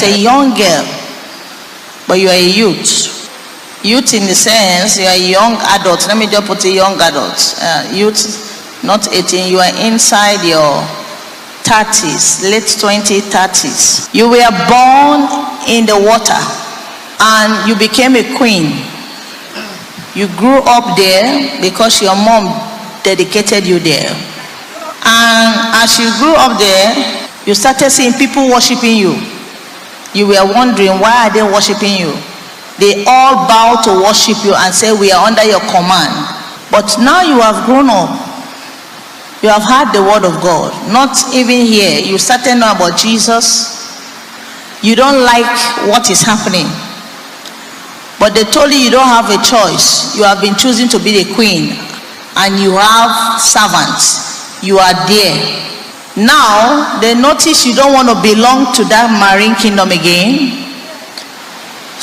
as a young girl, but you are a youth. Youth in the sense, you are a young adult. Let me just put a young adult. Youth, not 18. You are inside your 30s, late 20s, 30s. You were born in the water and you became a queen. You grew up there because your mom dedicated you there. And as you grew up there, you started seeing people worshiping you. You were wondering, why are they worshiping you? They all bow to worship you and say, we are under your command. But now you have grown up. You have heard the word of God. Not even here. You started knowing about Jesus. You don't like what is happening. But they told you don't have a choice. You have been choosing to be the queen. And you have servants. You are there. Now, they notice you don't want to belong to that marine kingdom again.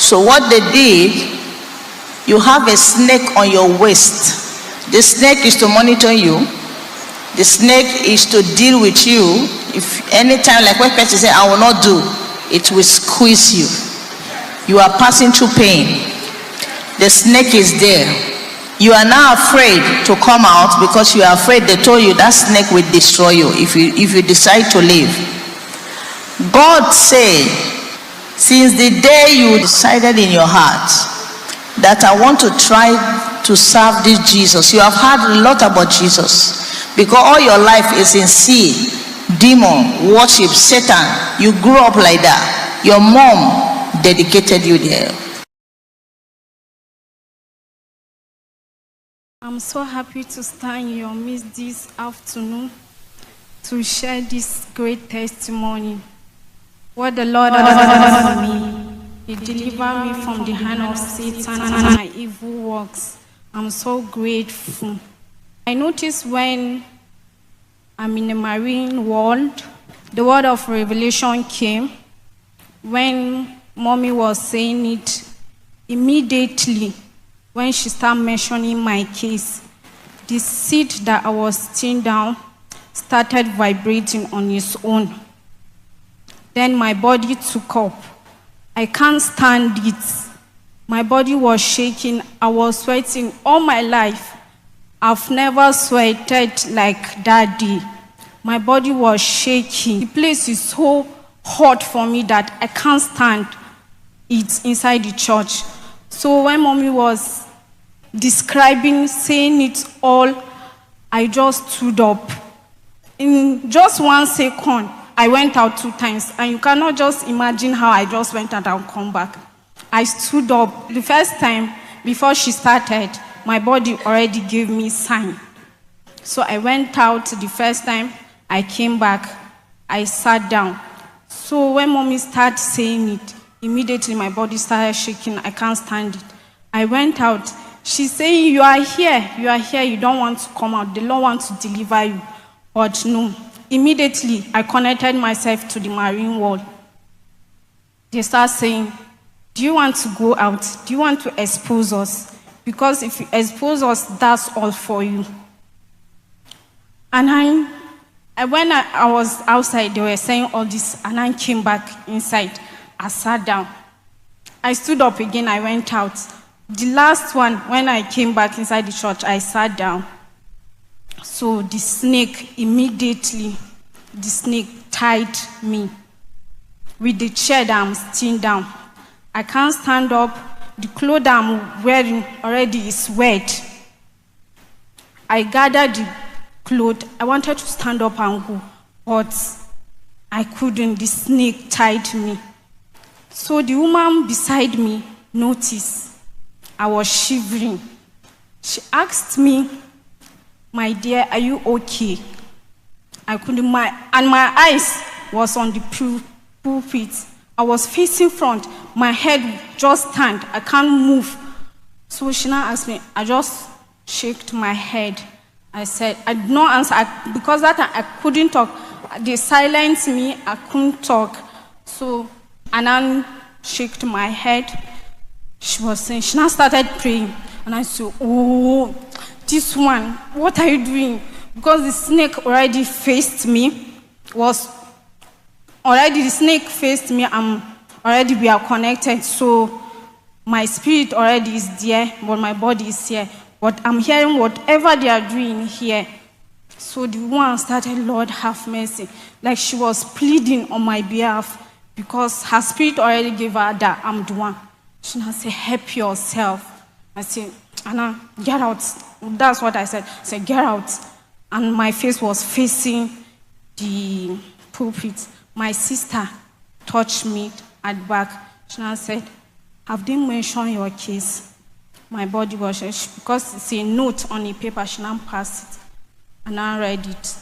So what they did, you have a snake on your waist. The snake is to monitor you. The snake is to deal with you. If anytime, like when person say, I will not do, it will squeeze you. You are passing through pain. The snake is there. You are now afraid to come out because you are afraid they told you that snake will destroy you if you decide to leave. God said, since the day you decided in your heart that I want to try to serve this Jesus, you have heard a lot about Jesus because all your life is in sin, demon, worship, Satan. You grew up like that. Your mom dedicated you there. I'm so happy to stand in your midst this afternoon to share this great testimony. What the Lord has done for me, He delivered me from the hand of Satan and my evil works. I'm so grateful. I noticed when I'm in the marine world, the word of revelation came. When mommy was saying it, immediately, when she started mentioning my case, the seed that I was sitting down started vibrating on its own. Then my body took up. I can't stand it. My body was shaking. I was sweating all my life. I've never sweated like that day. My body was shaking. The place is so hot for me that I can't stand it inside the church. So when mommy was describing, saying it all, I just stood up. In just 1 second, I went out 2 times. And you cannot just imagine how I just went out and come back. I stood up. The first time, before she started, my body already gave me sign. So I went out the first time, I came back, I sat down. So when mommy started saying it, immediately my body started shaking. I can't stand it. I went out. She's saying, you are here, you don't want to come out. The Lord wants to deliver you. But no. Immediately, I connected myself to the marine world. They start saying, do you want to go out? Do you want to expose us? Because if you expose us, that's all for you. And when I was outside, they were saying all this, and I came back inside. I sat down. I stood up again, I went out. The last one, when I came back inside the church, I sat down. So the snake, immediately, the snake tied me with the chair that I'm sitting down. I can't stand up. The clothes that I'm wearing already is wet. I gathered the clothes. I wanted to stand up and go, but I couldn't. The snake tied me. So the woman beside me noticed I was shivering. She asked me, my dear, are you okay? I couldn't, and my eyes was on the pulpit. I was facing front. My head just turned. I can't move. So she now asked me. I just shook my head. I said, I did not answer. Because that time I couldn't talk. They silenced me. I couldn't talk. So I now shook my head. She was saying, she now started praying. And I said, oh, this one, what are you doing? Because the snake already faced me. The snake faced me. I'm already we are connected, so my spirit already is there, but my body is here. But I'm hearing whatever they are doing here. So the woman started, Lord, have mercy. Like she was pleading on my behalf because her spirit already gave her that I'm the one. She now said, help yourself. I said, Anna, get out. That's what I said. I said, get out. And my face was facing the pulpit. My sister touched me at the back. She now said, have they mentioned your case? My body was, because it's a note on a paper, she now passed it. And I read it.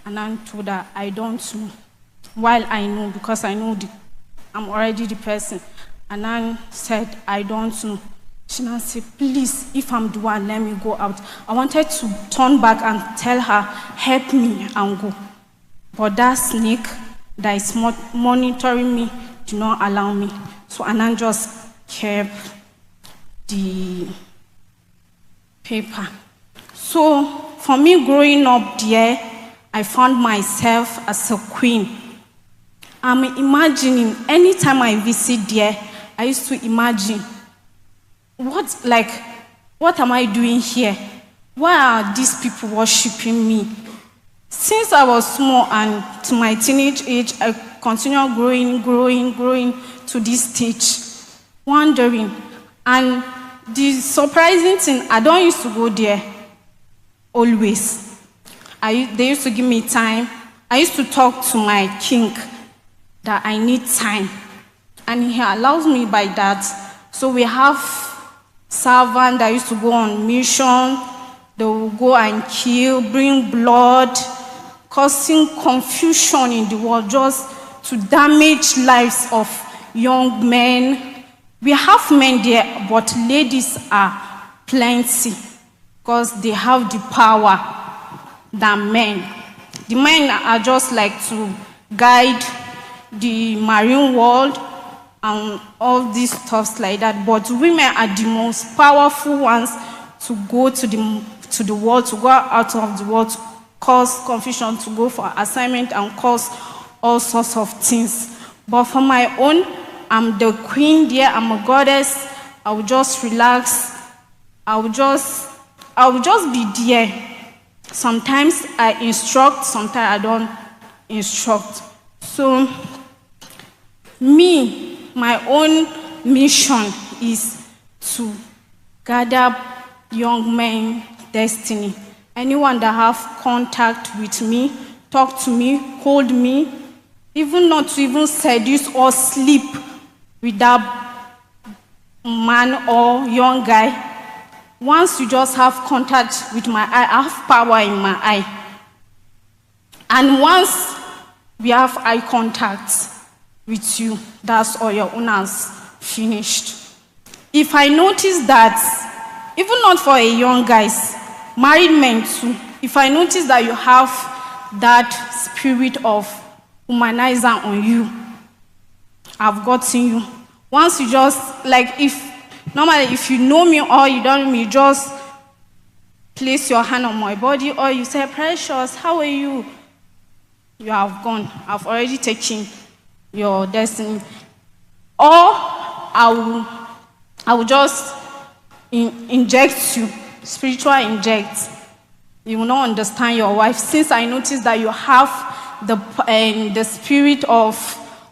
And I told her, I don't know. While I know, because I know I'm already the person. And I said, I don't know. She now said, please, if I'm the one, let me go out. I wanted to turn back and tell her, help me and go. But that snake that is monitoring me did not allow me. So Anand just kept the paper. So for me growing up there, I found myself as a queen. I'm imagining, anytime I visit there, I used to imagine, what am I doing here? Why are these people worshiping me? Since I was small and to my teenage age, I continued growing to this stage, wondering. And the surprising thing, I don't used to go there always. They used to give me time. I used to talk to my king that I need time. And he allows me by that. So we have servants that used to go on mission. They will go and kill, bring blood, causing confusion in the world just to damage lives of young men. We have men there, but ladies are plenty because they have the power than men. The men are just like to guide the marine world and all these stuffs like that, but women are the most powerful ones to go to the world, to go out of the world, to cause confusion, to go for assignment and cause all sorts of things. But for my own, I'm the queen there, I'm a goddess. I will just relax. I will just be there. Sometimes I instruct, sometimes I don't instruct. So my own mission is to gather young men destiny. Anyone that have contact with me, talk to me, hold me, even not to even seduce or sleep with that man or young guy. Once you just have contact with my eye, I have power in my eye. And once we have eye contact with you, that's all, your owners finished. If I notice that, even not for a young guys, married men too, if I notice that you have that spirit of humanizer on you, I've gotten you. Once you just, like, normally if you know me or you don't know me, just place your hand on my body or you say, Precious, how are you? You have gone. I've already taken your destiny. Or I will just inject you, spiritual inject. You will not understand your wife. Since I noticed that you have the spirit of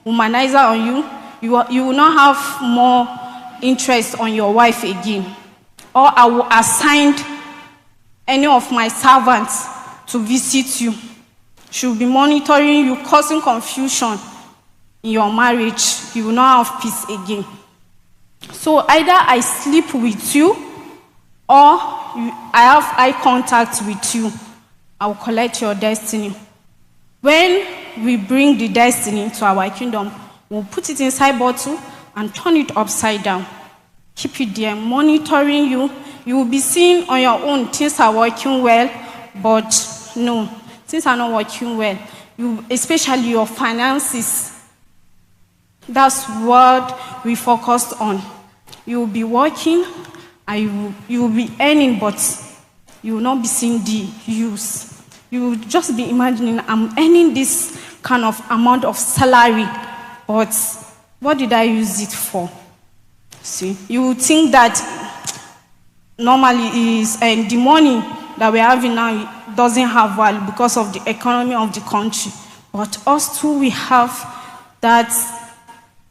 humanizer on you, you will not have more interest on your wife again. Or I will assign any of my servants to visit you. She will be monitoring you, causing confusion in your marriage. You will not have peace again. So either I sleep with you or I have eye contact with you. I will collect your destiny. When we bring the destiny to our kingdom, we'll put it inside bottle and turn it upside down. Keep it there, monitoring you. You will be seeing on your own things are working well, but no, things are not working well. Especially your finances. That's what we focused on. You will be working and you will be earning, but you will not be seeing the use. You will just be imagining, I'm earning this kind of amount of salary, but What did I use it for? See, you would think that normally is the money that we're having now doesn't have value because of the economy of the country. But us too, we have that,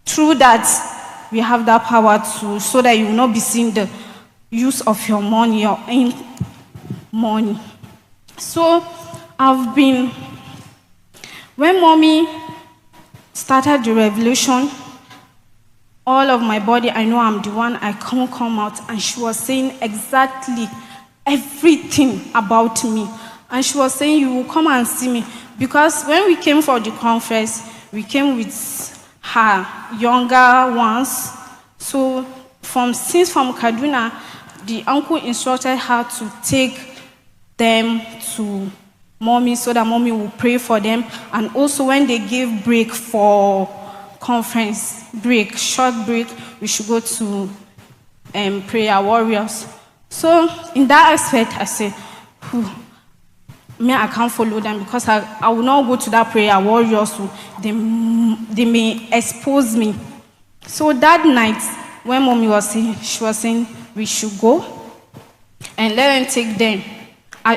through that, we have that power to, so that you will not be seeing the use of your money, your own money. So I've been, when mommy started the revolution, all of my body, I know I'm the one, I can't come out. And she was saying exactly everything about me. And she was saying, you will come and see me. Because when we came for the conference, we came with her younger ones. So since from Kaduna, the uncle instructed her to take them to mommy so that mommy will pray for them. And also when they gave break for conference, short break, we should go to prayer warriors. So in that aspect, I said, me, I can't follow them because I will not go to that prayer warriors. So they may expose me. So that night, when mommy was saying, she was saying we should go and let them take them. I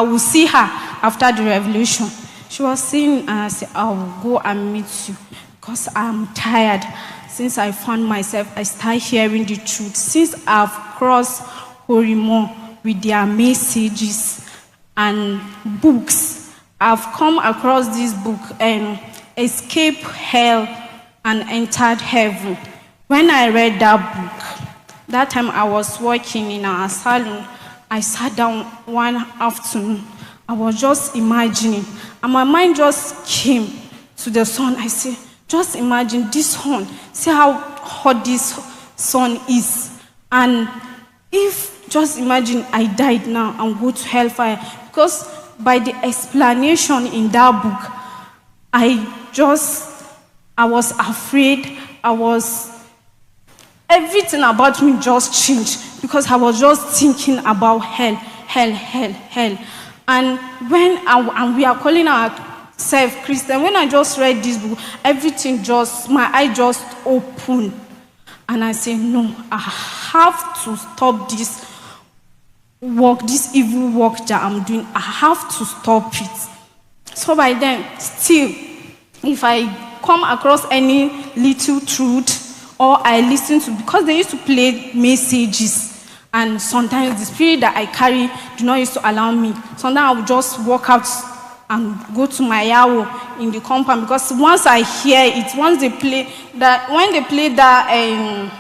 will see her after the revolution. She was saying, and I said, I will go and meet you because I'm tired. Since I found myself, I started hearing the truth. Since I've crossed Horimo with their messages and books, I've come across this book and Escape Hell and Entered Heaven. When I read that book, that time I was working in our salon. I sat down one afternoon. I was just imagining, and my mind just came to the sun. I said, just imagine this sun. See how hot this sun is. And if, just imagine I died now and go to hellfire. Because by the explanation in that book, I was afraid. Everything about me just changed because I was just thinking about hell. And when we are calling ourselves Christian, when I just read this book, my eye just opened. And I said, no, I have to stop this work, this evil work that I'm doing. I have to stop it. So by then, still, if I come across any little truth, or I listen to, because they used to play messages, and sometimes the spirit that I carry do not used to allow me. Sometimes I would just walk out and go to my yawo in the compound, because once I hear it, when they play that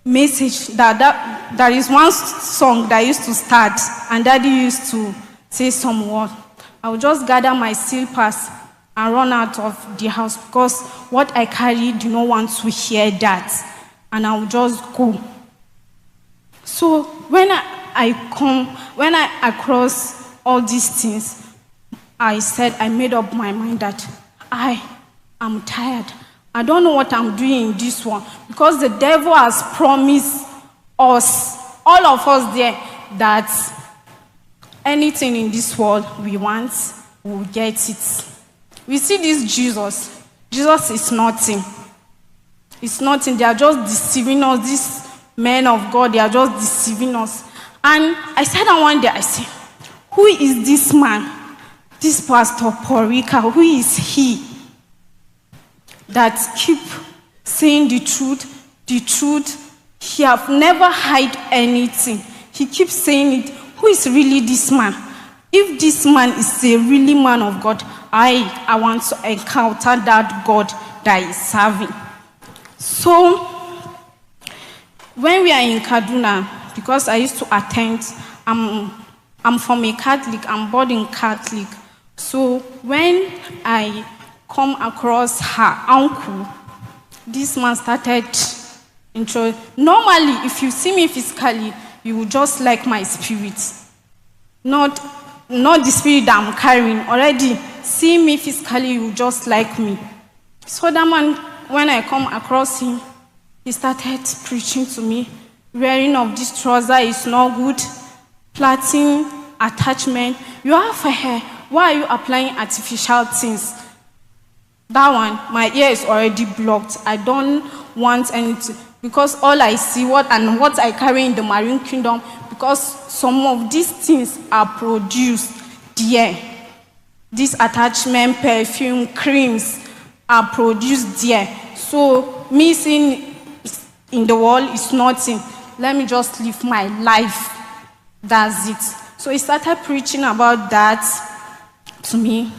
message, there is one song that used to start, and Daddy used to say some word. I would just gather my slippers and run out of the house because what I carry do not want to hear that, and I will just go. So when I cross all these things, I made up my mind that I am tired. I don't know what I'm doing in this one, because the devil has promised us, all of us there, that anything in this world we want, we'll get it. We see this Jesus. Jesus is nothing. It's nothing. They are just deceiving us. These men of God, they are just deceiving us. And I said that one day, I said, who is this man? This Pastor Paul Rika, who is he that keep saying the truth? The truth. He have never hide anything. He keeps saying it. Who is really this man? If this man is a really man of God, I want to encounter that God that is serving. So, when we are in Kaduna, because I used to attend, I'm from a Catholic, I'm born in Catholic. So, when I come across her uncle, this man started intro. Normally, if you see me physically, you will just like my spirit. Not the spirit that I'm carrying. Already, see me physically, you just like me. So that man, when I come across him, he started preaching to me. Wearing of this trouser is not good. Plaiting, attachment. You have a hair. Why are you applying artificial things? That one, my ear is already blocked. I don't want anything because all I see what I carry in the marine kingdom, because some of these things are produced there. This attachment, perfume, creams are produced there. So me seeing in the world is nothing. Let me just live my life. That's it. So he started preaching about that to me.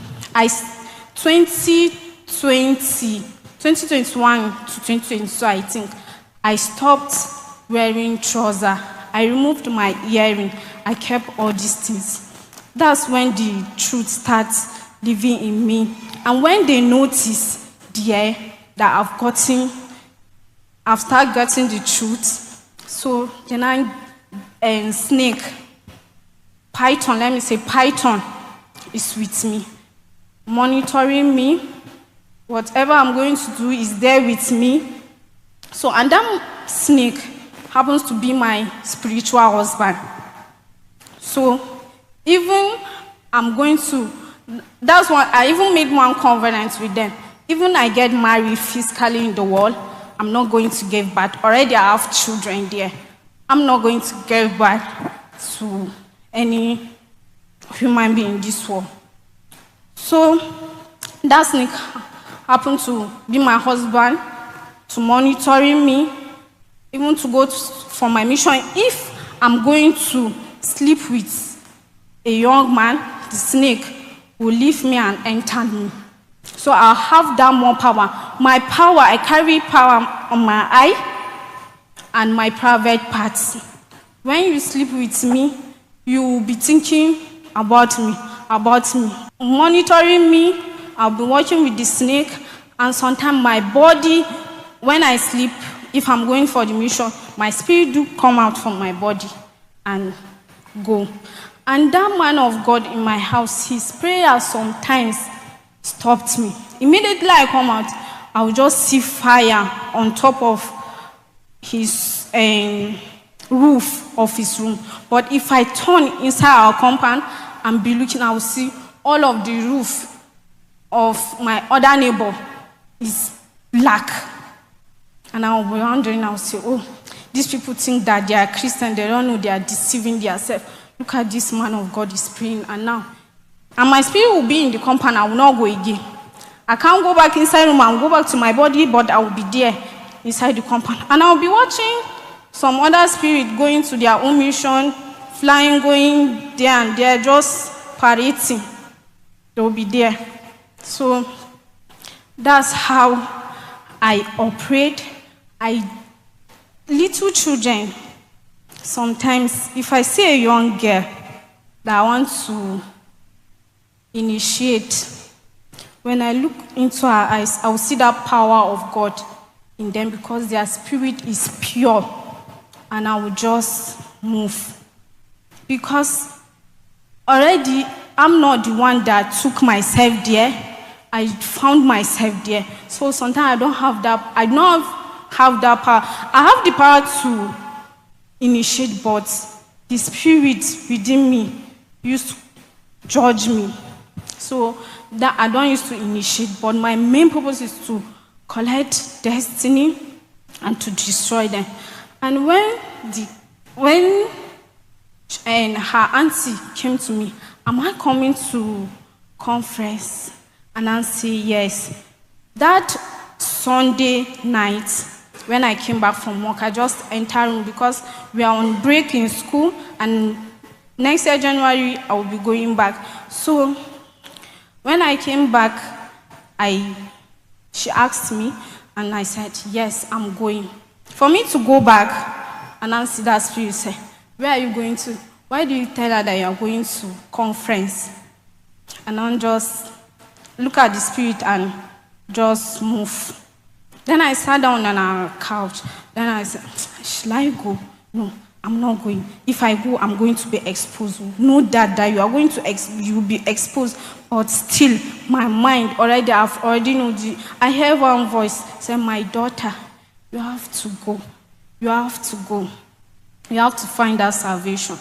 2021 to 2022, I think, I stopped wearing trousers. I removed my earring. I kept all these things. That's when the truth starts living in me. And when they notice that I've started getting the truth, so then snake, python, let me say python is with me, monitoring me. Whatever I'm going to do is there with me. So, and that snake happens to be my spiritual husband. So, even I'm going to, that's why I even made one covenant with them. Even I get married physically in the world, I'm not going to give birth. Already I have children there. I'm not going to give birth to any human being in this world. So, that snake happened to be my husband, to monitoring me, even to go for my mission. If I'm going to sleep with a young man, the snake will leave me and enter me. So I'll have that more power. My power, I carry power on my eye and my private parts. When you sleep with me, you will be thinking about me, monitoring me. I'll be working with the snake, and sometimes my body, when I sleep, if I'm going for the mission, my spirit do come out from my body and go. And that man of God in my house, his prayer sometimes stopped me. Immediately I come out, I will just see fire on top of his roof of his room. But if I turn inside our compound and be looking, I will see all of the roof of my other neighbor is black. And I will be wondering, I will say, oh, these people think that they are Christian, they don't know they are deceiving themselves. Look at this man of God is praying, and my spirit will be in the compound, I will not go again. I can't go back inside room and go back to my body, but I will be there inside the compound. And I will be watching some other spirit going to their own mission, flying, going there and there, just parading. They will be there. So that's how I operate. Little children, sometimes if I see a young girl that I want to initiate, when I look into her eyes, I will see that power of God in them because their spirit is pure, and I will just move. Because already I'm not the one that took myself there. I found myself there. So sometimes I don't have that power. I have the power to initiate, but the spirit within me used to judge me. So that I don't used to initiate, but my main purpose is to collect destiny and to destroy them. And when her auntie came to me, am I coming to conference? And I say yes. That Sunday night, when I came back from work, I just entered room because we are on break in school, and next year, January, I will be going back. So when I came back, she asked me, and I said, yes, I'm going. For me to go back, and I see that spirit say, where are you going to? Why do you tell her that you are going to conference? And I just look at the spirit and just move. Then I sat down on our couch. Then I said, shall I go? No, I'm not going. If I go, I'm going to be exposed. Know that you are going to you will be exposed. But still, my mind I've already know. I hear one voice say, my daughter, you have to go. You have to go. You have to find that salvation.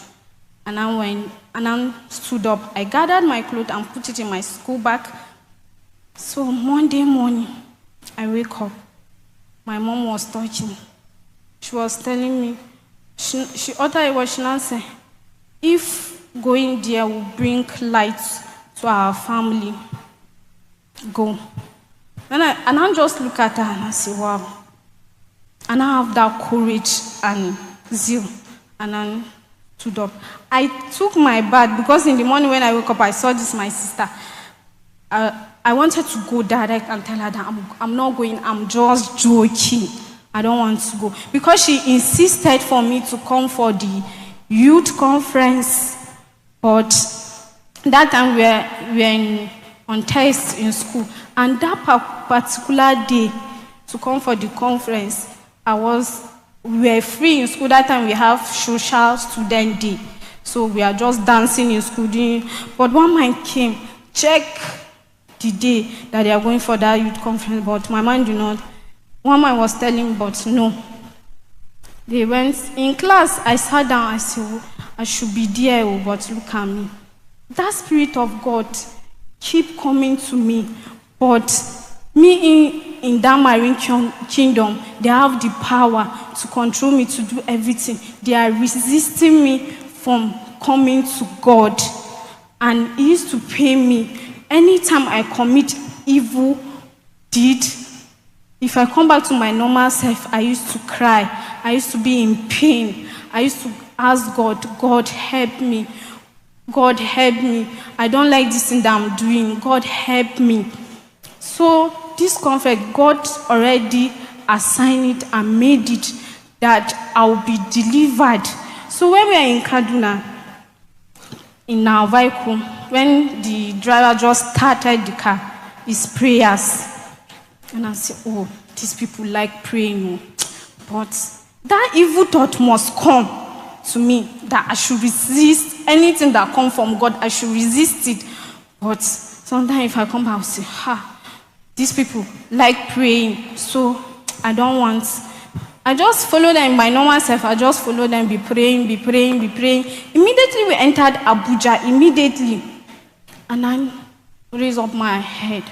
And I stood up. I gathered my clothes and put it in my school bag. So Monday morning, I wake up. My mom was talking. She was telling me, she uttered a word, she now said, if going there will bring light to our family, go. And I just look at her and I say, wow. And I have that courage and zeal. And I stood up. I took my bath because in the morning when I woke up, I saw this, my sister. I wanted to go direct and tell her that I'm not going, I'm just joking. I don't want to go. Because she insisted for me to come for the youth conference. But that time we were on test in school. And that particular day, to come for the conference, we were free in school. That time we have social student day. So we are just dancing in school. But one man came, check the day that they are going for that youth conference. But my man did not. One man was telling me, but no. They went in class. I sat down. I said, oh, I should be there, but look at me. That Spirit of God keep coming to me. But me in that marine kingdom, they have the power to control me, to do everything. They are resisting me from coming to God. And He used to pay me. Anytime I commit evil deed, if I come back to my normal self, I used to cry. I used to be in pain. I used to ask God, God help me. God help me. I don't like this thing that I'm doing. God help me. So this conference, God already assigned it and made it that I will be delivered. So when we are in Kaduna, in our vehicle, when the driver just started the car, it's prayers. And I said, oh, these people like praying. But that evil thought must come to me, that I should resist anything that comes from God. I should resist it. But sometimes if I come back, I'll say, these people like praying, so I don't want. I just follow them in my normal self. I just follow them, be praying, be praying, be praying. Immediately we entered Abuja, immediately. And I raised up my head.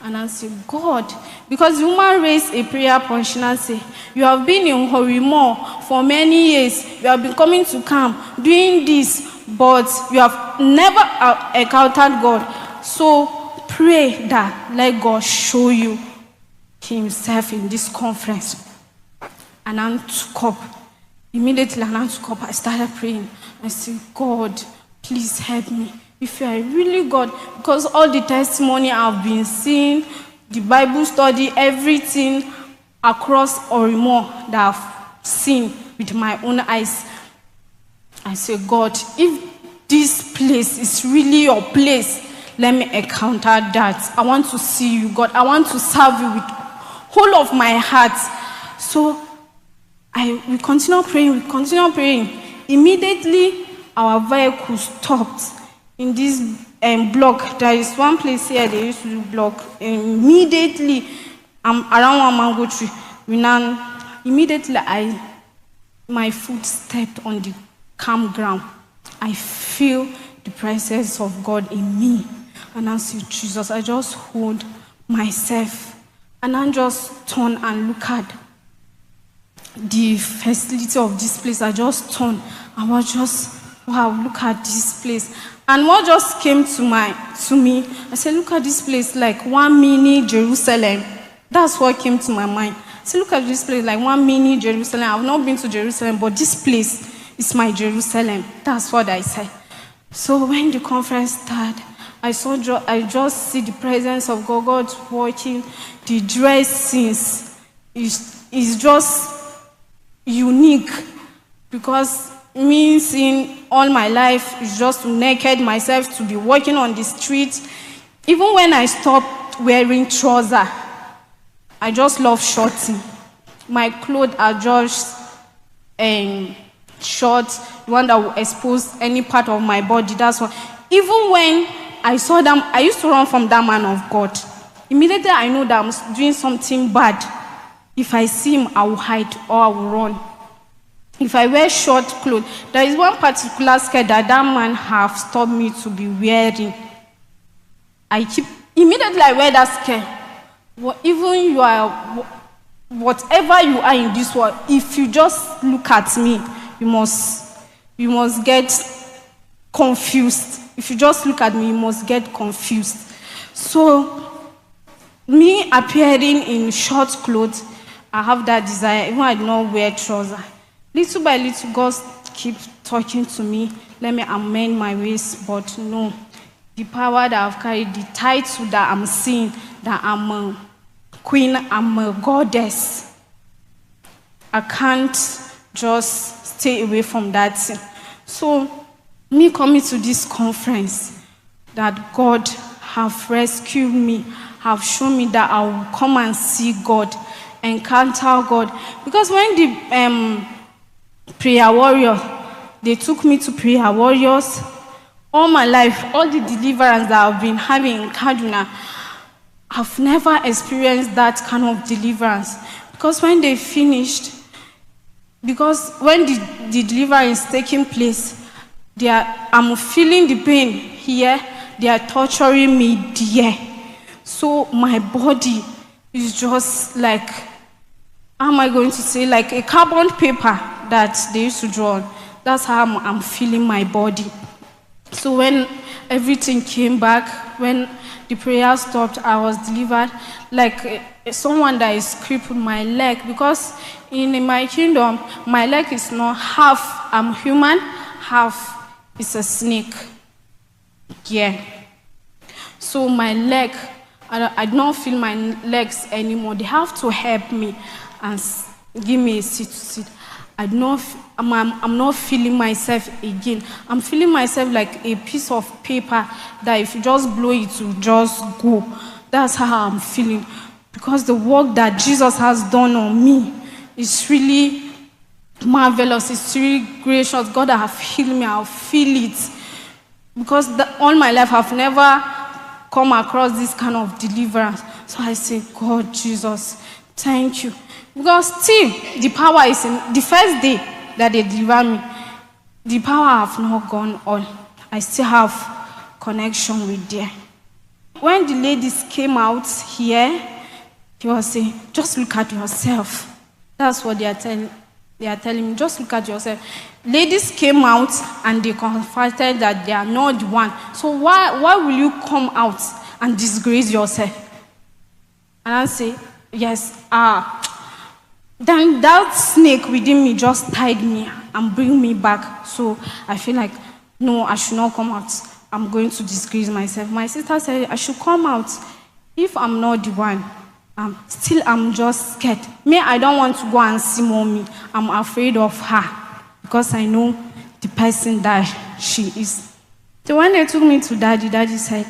And I said, God, because the woman raised a prayer point and said, you have been in Horimo for many years. You have been coming to camp, doing this, but you have never encountered God. So pray that let God show you Himself in this conference. And I took up. Immediately, I took up. I started praying. I said, God, please help me. If you are really God, because all the testimony I've been seeing, the Bible study, everything across Orimo that I've seen with my own eyes, I say, God, if this place is really your place, let me encounter that. I want to see you, God. I want to serve you with whole of my heart. So we continue praying. Immediately, our vehicle stopped. In this block, there is one place here they used to do block. Immediately, I'm around one mango tree. Immediately, my foot stepped on the campground. I feel the presence of God in me. And I said, Jesus, I just hold myself. And I just turn and look at the facility of this place. I just turned. I was just, wow, look at this place. And what just came to me, I said, look at this place like one mini Jerusalem. That's what came to my mind. I said, look at this place like one mini Jerusalem. I've not been to Jerusalem, but this place is my Jerusalem. That's what I said. So when the conference started, I just see the presence of God. God's working. The dressings is just unique, because me seeing all my life is just to naked myself, to be walking on the streets. Even when I stopped wearing trousers, I just love shorting. My clothes are just short, the one that will expose any part of my body. That's why. Even when I saw them, I used to run from that man of God. Immediately I know that I'm doing something bad. If I see him, I will hide or I will run. If I wear short clothes, there is one particular skirt that man have stopped me to be wearing. I keep Immediately I wear that scare. Even you are, whatever you are in this world, if you just look at me, you must get confused. If you just look at me, you must get confused. So, me appearing in short clothes, I have that desire. Even I do not wear trousers. Little by little, God keeps talking to me. Let me amend my ways, but no. The power that I've carried, the title that I'm seeing, that I'm a queen, I'm a goddess. I can't just stay away from that thing. So, me coming to this conference, that God have rescued me, have shown me that I will come and see God, encounter God. Because when the prayer warrior, they took me to prayer warriors, all my life, all the deliverance that I've been having in Kaduna, I've never experienced that kind of deliverance. Because when they finished, because when the deliverance is taking place, I'm feeling the pain here, they are torturing me there. So my body is just like, how am I going to say, like a carbon paper that they used to draw on. That's how I'm feeling my body. So when everything came back, when the prayer stopped, I was delivered like someone that is crippled my leg, because in my kingdom, my leg is not half I'm human, half is a snake. Yeah. So my leg, I don't feel my legs anymore. They have to help me and give me a seat to sit. I'm not feeling myself again. I'm feeling myself like a piece of paper that if you just blow it will just go. That's how I'm feeling. Because the work that Jesus has done on me is really marvelous. It's really gracious. God has healed me. I'll feel it. Because all my life I've never come across this kind of deliverance. So I say, God, Jesus, thank you. Because still, the power is in the first day that they deliver me. The power have not gone all. I still have connection with them. When the ladies came out here, he was saying, just look at yourself. That's what they are telling me. Just look at yourself. Ladies came out and they confessed that they are not the one. So why will you come out and disgrace yourself? And I say, yes, then that snake within me just tied me and bring me back. So I feel like, no, I should not come out. I'm going to disgrace myself. My sister said I should come out. If I'm not the one, I'm just scared. I don't want to go and see mommy. I'm afraid of her because I know the person that she is. So when they took me to daddy said,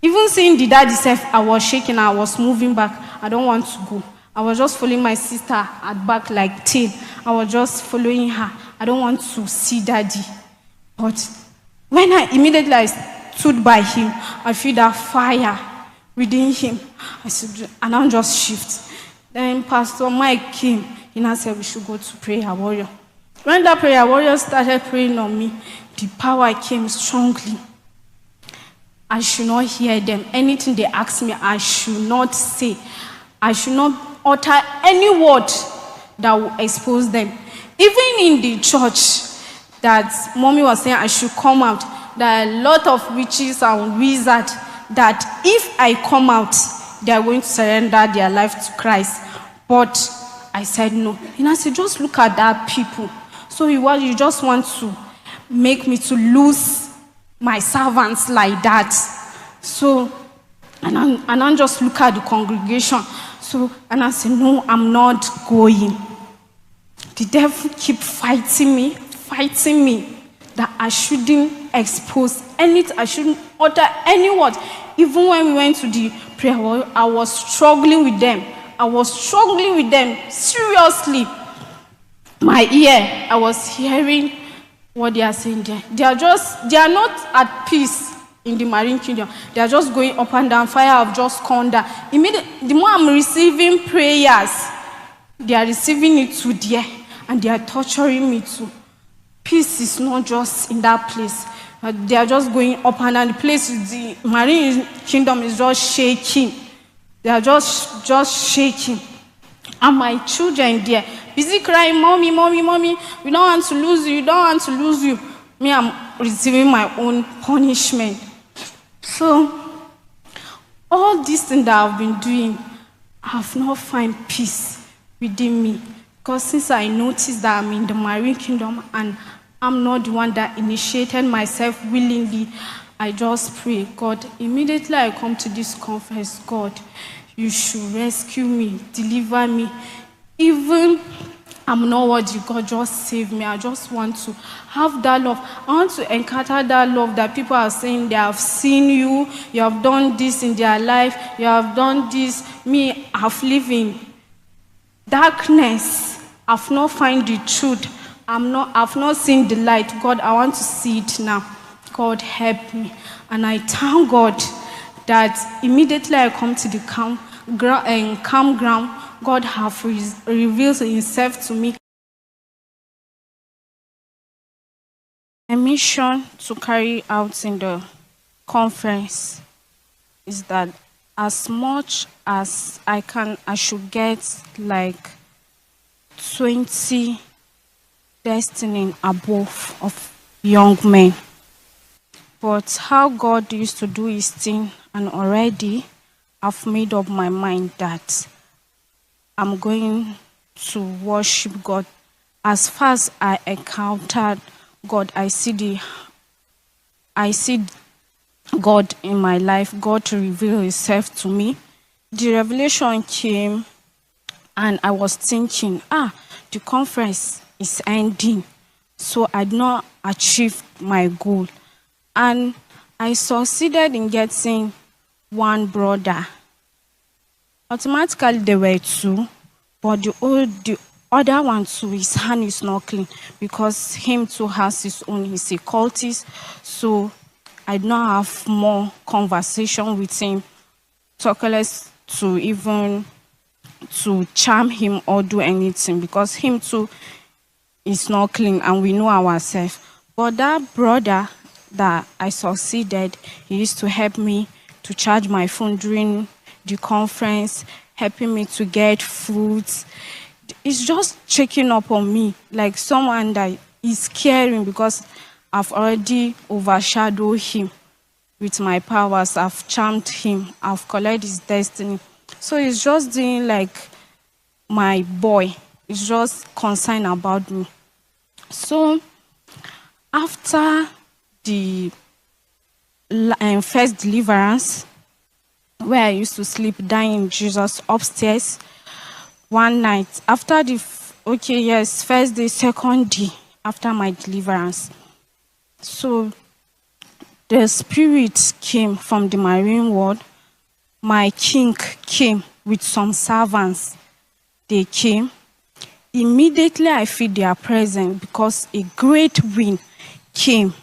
even seeing the daddy self, I was shaking, I was moving back. I don't want to go. I was just following my sister at back like tail. I was just following her. I don't want to see daddy. But when I immediately stood by him, I feel that fire within him. I said, and I'll just shift. Then Pastor Mike came. He now said we should go to prayer warrior. When that prayer warrior started praying on me, the power came strongly. I should not hear them. Anything they ask me, I should not say. I should not utter any word that will expose them. Even in the church that mommy was saying I should come out, there are a lot of witches and wizards that if I come out, they are going to surrender their life to Christ. But I said no. And I said, just look at that people. So you just want to make me to lose my servants like that. So, and I just look at the congregation. So, and I said, no, I'm not going. The devil keep fighting me, that I shouldn't expose anything, I shouldn't utter any word. Even when we went to the prayer hall, I was struggling with them. Seriously. My ear, I was hearing what they are saying there. They are not at peace in the marine kingdom. They are just going up and down. Fire have just come down. Immediately, the more I'm receiving prayers, they are receiving it to there, and they are torturing me too. Peace is not just in that place. They are just going up and down. The place, the marine kingdom is just shaking. They are just shaking. And my children there, busy crying, mommy, mommy, mommy, we don't want to lose you, we don't want to lose you. Me, I'm receiving my own punishment. So, all these things that I've been doing, I have not found peace within me. Because since I noticed that I'm in the marine kingdom and I'm not the one that initiated myself willingly, I just pray, God, immediately I come to this conference, God, you should rescue me, deliver me. Even I'm not worthy, God, just save me. I just want to have that love. I want to encounter that love that people are saying they have seen you, you have done this in their life, you have done this. Me, I've lived in darkness. I've not found the truth. I've not seen the light. God, I want to see it now. God, help me. And I thank God that immediately I come to the campground, God have revealed himself to me. A mission to carry out in the conference is that as much as I can, I should get like 20 destiny above of young men. But how God used to do his thing, and already I've made up my mind that I'm going to worship God. As far as I encountered God, I see God in my life, God to reveal himself to me. The revelation came and I was thinking, the conference is ending, so I did not achieve my goal. And I succeeded in getting one brother. Automatically there were two, but the other one too, his hand is not clean because him too has his own, he's a cultist. So I did not have more conversation with him, talk less to even to charm him or do anything because him too is not clean and we know ourselves. But that brother that I succeeded, he used to help me to charge my phone during the conference, helping me to get foods. It's just checking up on me like someone that is caring because I've already overshadowed him with my powers. I've charmed him. I've collected his destiny. So it's just doing like my boy. It's just concerned about me. So after the first deliverance, where I used to sleep down in Jesus upstairs, one night after first day, second day after my deliverance. So the spirit came from the marine world. My king came with some servants. They came. Immediately I feel their presence because a great wind came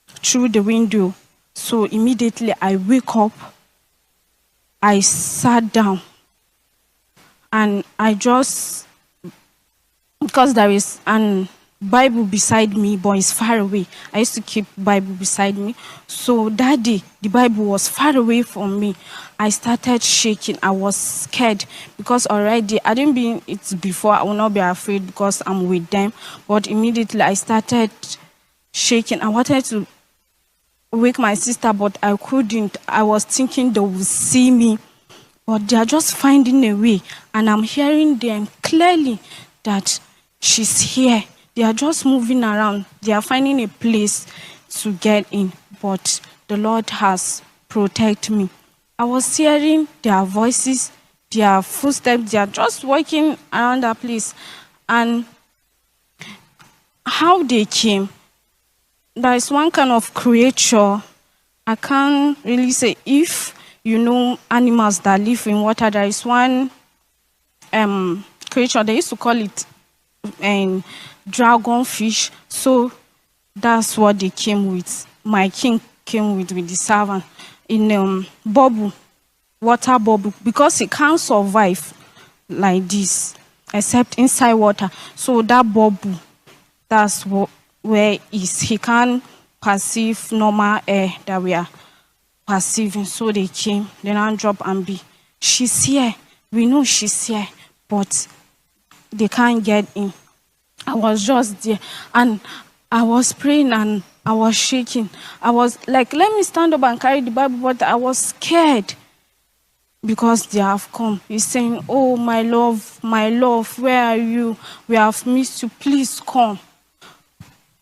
through the window. So immediately I wake up, I sat down, and I just, because there is an Bible beside me, but it's far away. I used to keep Bible beside me. So that day, the Bible was far away from me. I started shaking. I was scared because already I didn't be it before. I will not be afraid because I'm with them. But immediately I started shaking. I wanted to wake my sister, but I couldn't. I was thinking they would see me, but they are just finding a way. And I'm hearing them clearly that she's here. They are just moving around. They are finding a place to get in, but the Lord has protected me. I was hearing their voices, their footsteps. They are just walking around that place. And how they came, there is one kind of creature. I can't really say if you know animals that live in water. There is one creature. They used to call it dragonfish. So that's what they came with. My king came with the servant in bubble, water bubble, because he can't survive like this except inside water. So that bubble, that's where he can't perceive normal air that we are perceiving. So they came, then I drop and be. She's here. We know she's here, but they can't get in. I was just there and I was praying and I was shaking. I was like, let me stand up and carry the Bible, but I was scared because they have come. He's saying, oh, my love, where are you? We have missed you. Please come.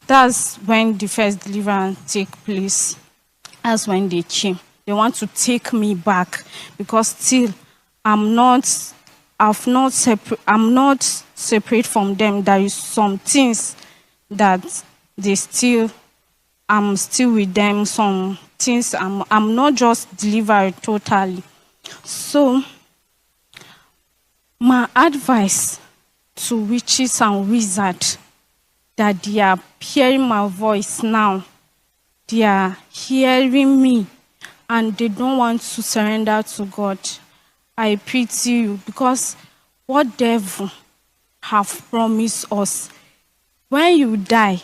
That's when the first deliverance take place. That's when they came. They want to take me back because still I'm not separate from them. There is some things that I'm still with them. Some things I'm not just delivered totally. So my advice to witches and wizards that they are hearing my voice now, they are hearing me and they don't want to surrender to God. I pity you because what devil have promised us, when you die,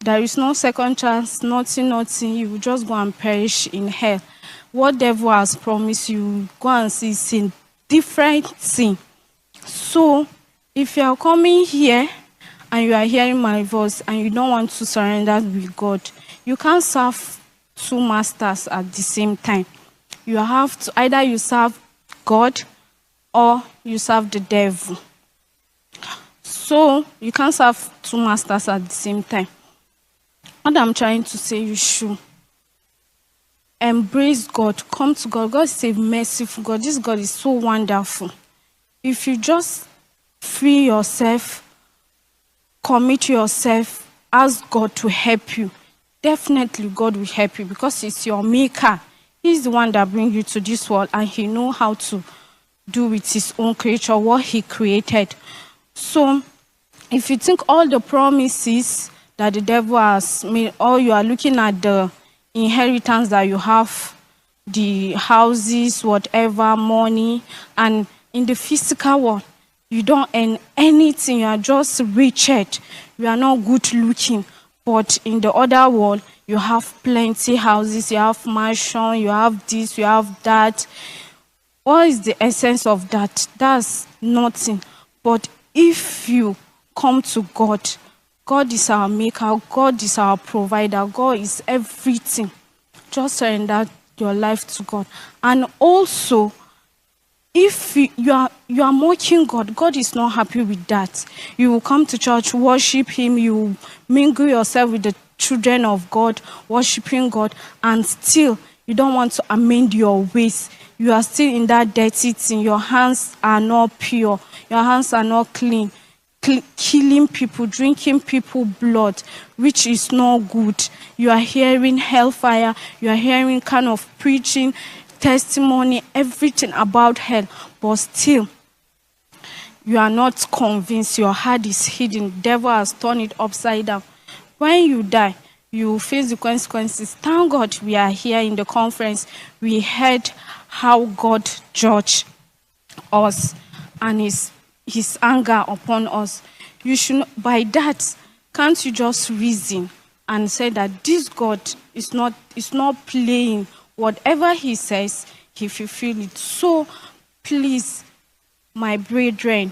there is no second chance, nothing, you will just go and perish in hell. What devil has promised you, go and see, it's a different thing. So if you are coming here and you are hearing my voice and you don't want to surrender with God, you can't serve two masters at the same time. You have to either you serve God or you serve the devil. So you can't serve two masters at the same time. What I'm trying to say, you should embrace God, come to God. God is a merciful God. This God is so wonderful. If you just free yourself, commit yourself, ask God to help you, definitely God will help you because He's your maker. He's the one that brings you to this world and He knows how to do with His own creature what He created. So if you think all the promises that the devil has made, or you are looking at the inheritance that you have, the houses, whatever, money, and in the physical world, you don't earn anything, you are just wretched, you are not good looking. But in the other world, you have plenty houses, you have mansion, you have this, you have that. What is the essence of that? That's nothing. But if you come to God, God is our maker, God is our provider, God is everything. Just surrender your life to God. And also, if you are mocking God, God is not happy with that. You will come to church, worship Him, you will mingle yourself with the children of God, worshiping God, and still you don't want to amend your ways. You are still in that dirty thing. Your hands are not pure. Your hands are not clean. Killing people, drinking people blood, which is not good. You are hearing hellfire. You are hearing kind of preaching, testimony, everything about hell, but still you are not convinced. Your heart is hidden. The devil has turned it upside down. When you die, you will face the consequences. Thank God we are here in the conference. We heard how God judged us and his anger upon us. You should, by that, can't you just reason and say that this God is not playing? Whatever He says, He fulfills it. So please, my brethren,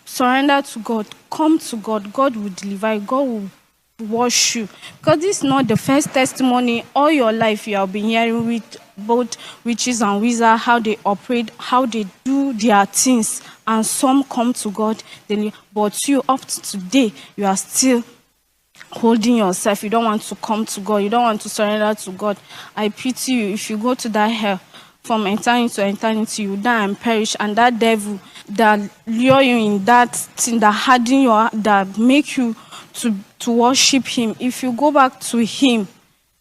surrender to God. Come to God. God will deliver you. God will wash you. Because this is not the first testimony. All your life you have been hearing with both witches and wizards, how they operate, how they do their things. And some come to God. But you, up to today, you are still holding yourself. You don't want to come to God. You don't want to surrender to God. I pity you. If you go to that hell from eternity to eternity, you die and perish. And that devil that lure you in that thing, that harden your, that make you to worship him, if you go back to him,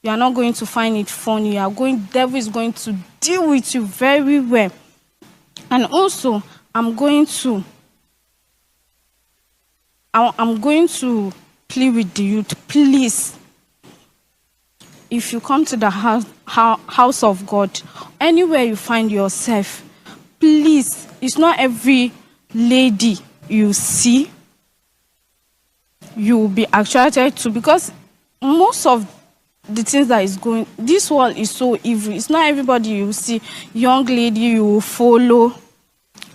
you are not going to find it funny. Devil is going to deal with you very well. And also, I'm going to plead with the youth, please, if you come to the house of God, anywhere you find yourself, please, it's not every lady you see you will be attracted to, because most of the things that is going, this world is so evil. It's not everybody you see, young lady you will follow,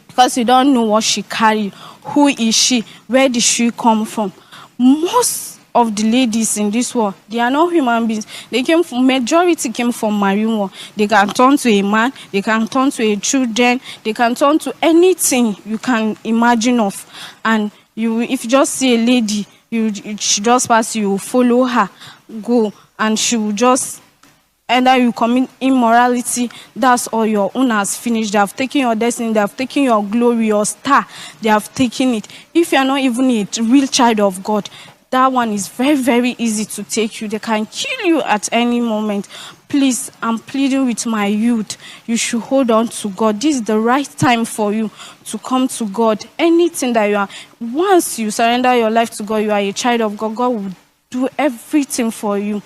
because you don't know what she carry, who is she, where did she come from. Most of the ladies in this world, they are not human beings. They came from, majority came from marine world. They can turn to a man, they can turn to a children, they can turn to anything you can imagine of. And you, if you just see a lady, she just pass, you follow her, go, and she will just, either you commit immorality, that's all, your own has finished. They have taken your destiny, they have taken your glory, your star, they have taken it. If you are not even a real child of God, that one is very, very easy to take you. They can kill you at any moment. Please, I'm pleading with my youth. You should hold on to God. This is the right time for you to come to God. Anything that you are, once you surrender your life to God, you are a child of God. God will do everything for you.